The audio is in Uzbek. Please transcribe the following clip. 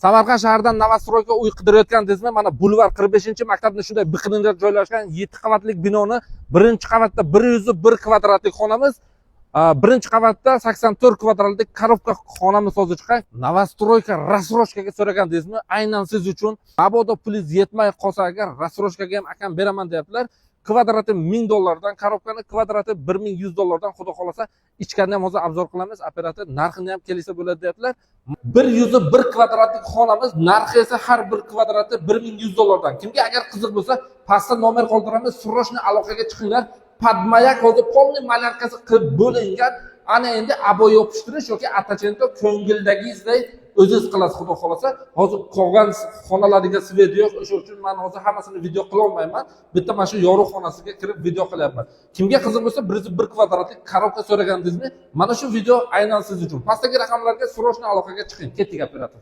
Samarqand shahridan Novostroyga uy qidirayotgandingizmi? Mana Bulvar 45-maktabning shunday biqinida joylashgan 7 qavatlik binoni birinchi qavatda 101 kvadratlik xonamiz, birinchi qavatda 84 kvadratlik korobka xonamiz hozir chiqqan. Novostroyka rassroshkaga so'ragandingizmi? Aynan siz uchun. Mabodo pulingiz yetmay qolsa agar rassroshkaga ham akam beraman deyaptilar. Kvadrati $1000 dan, korobkani kvadrati $1100 dan, xudo xolasa ichkani ham hozir obzor qilamiz. Operator narxini ham kelsa bo'ladi deyaptilar. 101 kvadratlik xonamiz, narxi esa har bir kvadrati $1100 dan. Kimga agar qiziq bo'lsa, pastda nomer qoldiramiz, srochni aloqaga chiqinglar. Padmayak hozir polniy malyarkasi qilib bo'lingan. Ana endi abo yopishtirish yoki attachento ko'ngildagingizday o'zingiz qilasiz, xudo xolasa. Hozir qolgan xonalarga video yo'q, o'sha uchun men hozir hammasini video qila olmayman. Bitta mana shu yorug' xonasiga kirib video qilyapman. Kimga qiziq bo'lsa, 101 kvadratlik korobka so'ragandingizmi? Mana shu video aynan siz uchun. Pastdagi raqamlarga srochni aloqaga chiqing. Ketdik operator.